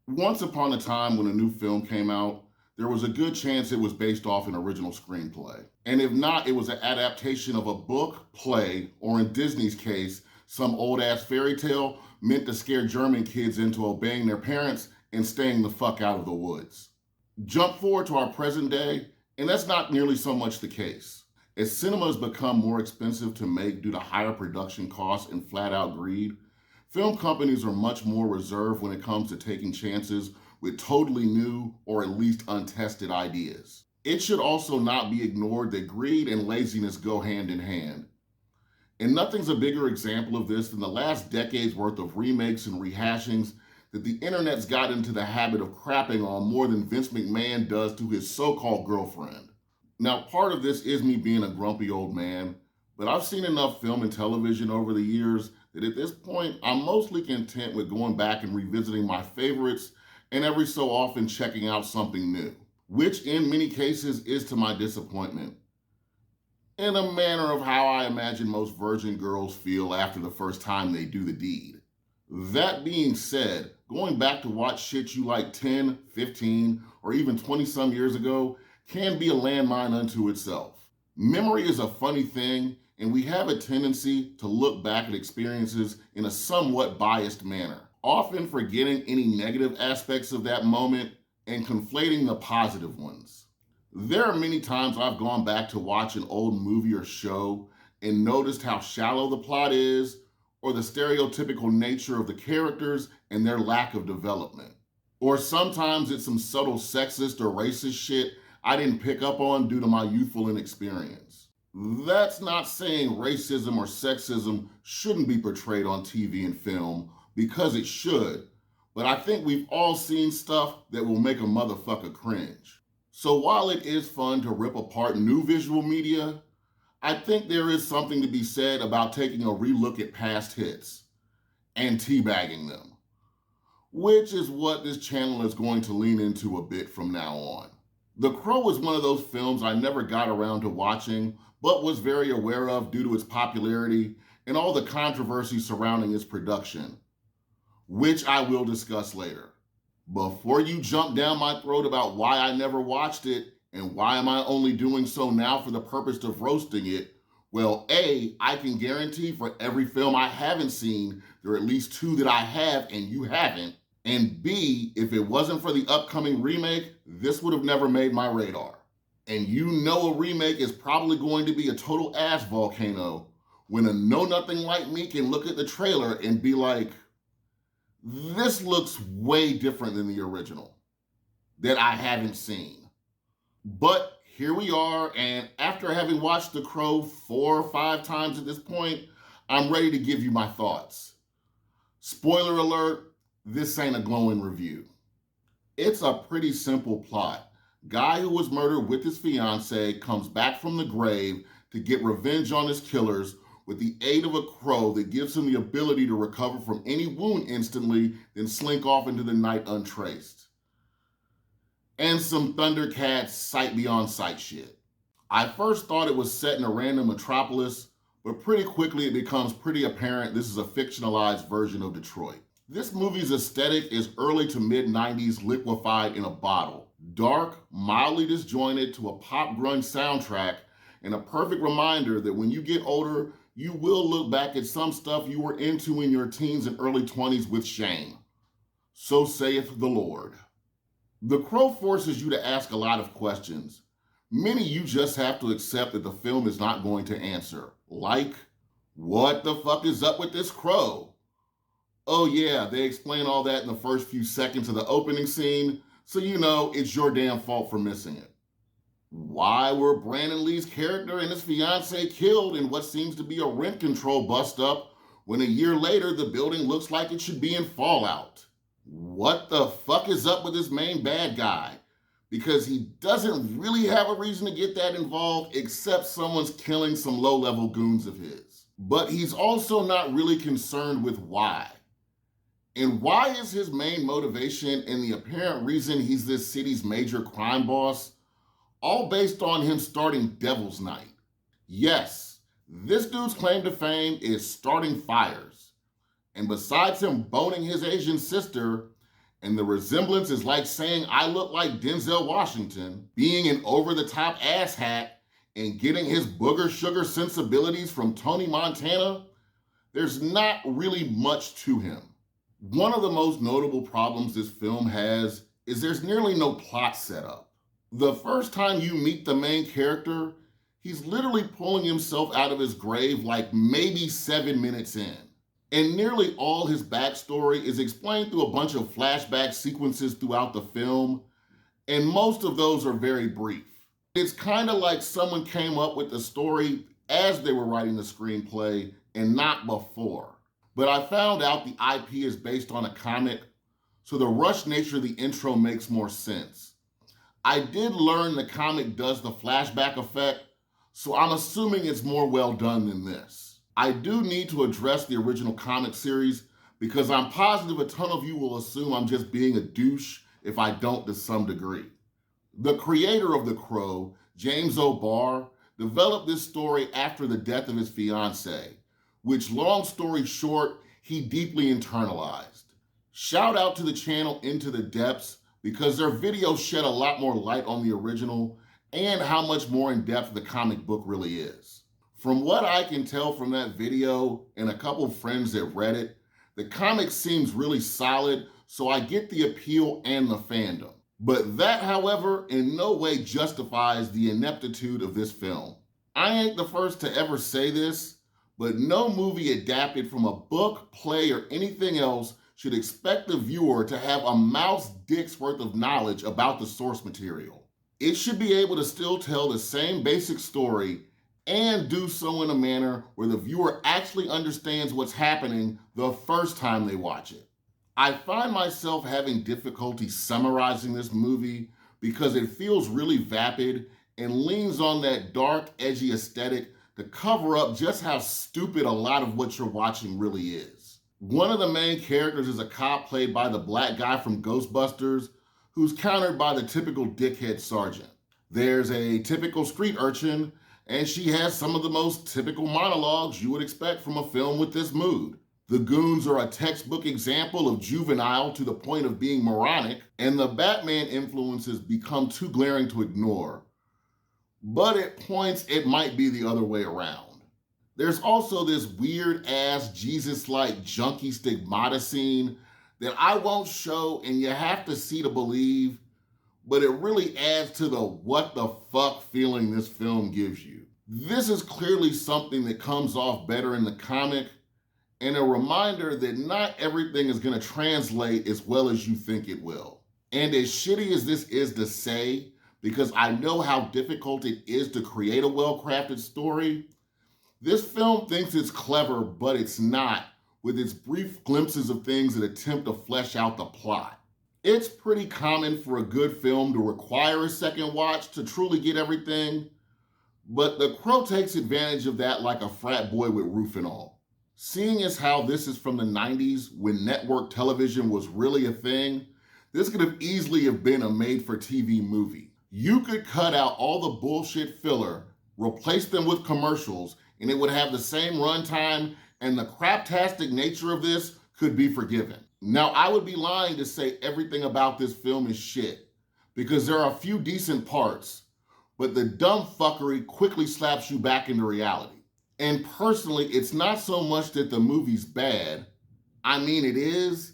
Once upon a time, when a new film came out, there was a good chance it was based off an original screenplay. And if not, it was an adaptation of a book, play, or in Disney's case, some old ass fairy tale meant to scare German kids into obeying their parents and staying the fuck out of the woods. Jump forward to our present day, and that's not nearly so much the case. As cinema has become more expensive to make due to higher production costs and flat out greed, film companies are much more reserved when it comes to taking chances with totally new or at least untested ideas. It should also not be ignored that greed and laziness go hand in hand. And nothing's a bigger example of this than the last decade's worth of remakes and rehashings that the internet's got into the habit of crapping on more than Vince McMahon does to his so called girlfriend. Now, part of this is me being a grumpy old man, but I've seen enough film and television over the years that at this point, I'm mostly content with going back and revisiting my favorites and every so often checking out something new, which in many cases is to my disappointment, in a manner of how I imagine most virgin girls feel after the first time they do the deed. That being said, going back to watch shit you like 10, 15, or even 20 some years ago can be a landmine unto itself. Memory is a funny thing, and we have a tendency to look back at experiences in a somewhat biased manner, often forgetting any negative aspects of that moment and conflating the positive ones. There are many times I've gone back to watch an old movie or show and noticed how shallow the plot is, or the stereotypical nature of the characters and their lack of development. Or sometimes it's some subtle sexist or racist shit I didn't pick up on due to my youthful inexperience. That's not saying racism or sexism shouldn't be portrayed on TV and film, because it should, but I think we've all seen stuff that will make a motherfucker cringe. So while it is fun to rip apart new visual media, I think there is something to be said about taking a relook at past hits and teabagging them, which is what this channel is going to lean into a bit from now on. The Crow was one of those films I never got around to watching, but was very aware of due to its popularity and all the controversy surrounding its production, which I will discuss later. Before you jump down my throat about why I never watched it and why am I only doing so now for the purpose of roasting it, well, A, I can guarantee for every film I haven't seen, there are at least two that I have and you haven't. And B, if it wasn't for the upcoming remake, this would have never made my radar. And you know a remake is probably going to be a total ass volcano when a know-nothing like me can look at the trailer and be like, this looks way different than the original that I haven't seen. But here we are, and after having watched The Crow 4 or 5 times at this point, I'm ready to give you my thoughts. Spoiler alert, this ain't a glowing review. It's a pretty simple plot. Guy who was murdered with his fiancée comes back from the grave to get revenge on his killers with the aid of a crow that gives him the ability to recover from any wound instantly, then slink off into the night untraced. And some Thundercats sight beyond sight shit. I first thought it was set in a random metropolis, but pretty quickly it becomes pretty apparent this is a fictionalized version of Detroit. This movie's aesthetic is early to mid-90s liquefied in a bottle. Dark, mildly disjointed to a pop grunge soundtrack, and a perfect reminder that when you get older, you will look back at some stuff you were into in your teens and early 20s with shame. So saith the Lord. The Crow forces you to ask a lot of questions. Many you just have to accept that the film is not going to answer. Like, what the fuck is up with this crow? Oh yeah, they explain all that in the first few seconds of the opening scene, so you know it's your damn fault for missing it. Why were Brandon Lee's character and his fiancée killed in what seems to be a rent control bust-up when a year later the building looks like it should be in fallout? What the fuck is up with this main bad guy? Because he doesn't really have a reason to get that involved except someone's killing some low-level goons of his. But he's also not really concerned with why. And why is his main motivation and the apparent reason he's this city's major crime boss all based on him starting Devil's Night? Yes, this dude's claim to fame is starting fires. And besides him boning his Asian sister, And the resemblance is like saying I look like Denzel Washington, being an over-the-top asshat, and getting his booger sugar sensibilities from Tony Montana. There's not really much to him. One of the most notable problems this film has is there's nearly no plot setup. The first time you meet the main character, he's literally pulling himself out of his grave like maybe 7 minutes in. And nearly all his backstory is explained through a bunch of flashback sequences throughout the film, and most of those are very brief. It's kind of like someone came up with the story as they were writing the screenplay and not before. But I found out the IP is based on a comic, so the rushed nature of the intro makes more sense. I did learn the comic does the flashback effect, so I'm assuming it's more well done than this. I do need to address the original comic series because I'm positive a ton of you will assume I'm just being a douche if I don't to some degree. The creator of The Crow, James O'Barr, developed this story after the death of his fiancée, which, long story short, he deeply internalized. Shout out to the channel Into the Depths because their video shed a lot more light on the original and how much more in depth the comic book really is. From what I can tell from that video and a couple friends that read it, the comic seems really solid, so I get the appeal and the fandom. But that, however, in no way justifies the ineptitude of this film. I ain't the first to ever say this, but no movie adapted from a book, play, or anything else should expect the viewer to have a mouse dick's worth of knowledge about the source material. It should be able to still tell the same basic story and do so in a manner where the viewer actually understands what's happening the first time they watch it. I find myself having difficulty summarizing this movie because it feels really vapid and leans on that dark, edgy aesthetic to cover up just how stupid a lot of what you're watching really is. One of the main characters is a cop played by the black guy from Ghostbusters, who's countered by the typical dickhead sergeant. There's a typical street urchin, and she has some of the most typical monologues you would expect from a film with this mood. The goons are a textbook example of juvenile to the point of being moronic, and the Batman influences become too glaring to ignore. But at points, it might be the other way around. There's also this weird-ass Jesus-like junkie stigmata scene that I won't show and you have to see to believe, but it really adds to the what the fuck feeling this film gives you. This is clearly something that comes off better in the comic, and a reminder that not everything is going to translate as well as you think it will. And as shitty as this is to say, because I know how difficult it is to create a well-crafted story, this film thinks it's clever, but it's not, with its brief glimpses of things that attempt to flesh out the plot. It's pretty common for a good film to require a second watch to truly get everything, but The Crow takes advantage of that like a frat boy with roof and all. Seeing as how this is from the 90s when network television was really a thing, this could have easily have been a made-for-TV movie. You could cut out all the bullshit filler, replace them with commercials, and it would have the same runtime, and the craptastic nature of this could be forgiven. Now, I would be lying to say everything about this film is shit, because there are a few decent parts, but the dumb fuckery quickly slaps you back into reality. And personally, it's not so much that the movie's bad. I mean, it is,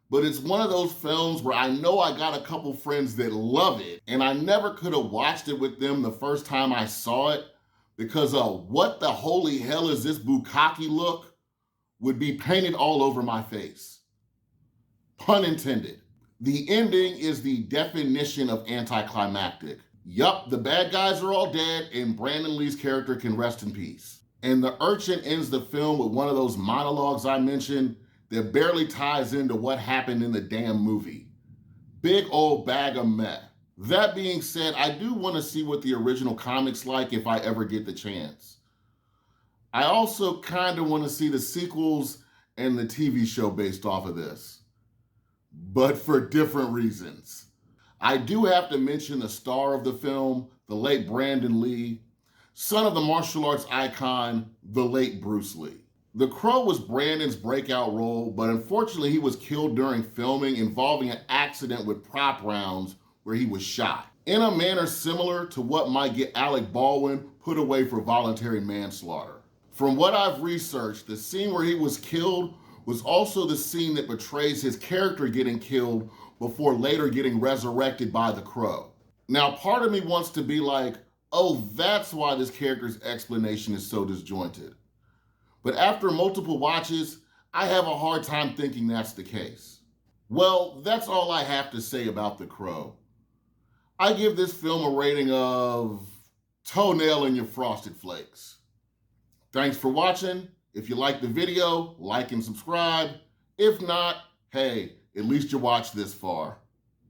but it's one of those films where I know I got a couple friends that love it, and I never could have watched it with them the first time I saw it, because what the holy hell is this bukkake look would be painted all over my face. Pun intended. The ending is the definition of anticlimactic. Yup, the bad guys are all dead and Brandon Lee's character can rest in peace. And the urchin ends the film with one of those monologues I mentioned that barely ties into what happened in the damn movie. Big old bag of meh. That being said, I do want to see what the original comic's like if I ever get the chance. I also kind of want to see the sequels and the TV show based off of this, but for different reasons. I do have to mention the star of the film, the late Brandon Lee, son of the martial arts icon, the late Bruce Lee. The Crow was Brandon's breakout role, but unfortunately he was killed during filming involving an accident with prop rounds where he was shot, in a manner similar to what might get Alec Baldwin put away for voluntary manslaughter. From what I've researched, the scene where he was killed was also the scene that portrays his character getting killed before later getting resurrected by the Crow. Now, part of me wants to be like, oh, that's why this character's explanation is so disjointed. But after multiple watches, I have a hard time thinking that's the case. Well, that's all I have to say about The Crow. I give this film a rating of toenail in your frosted flakes. Thanks for watching. If you liked the video, like and subscribe. If not, hey, at least you watched this far.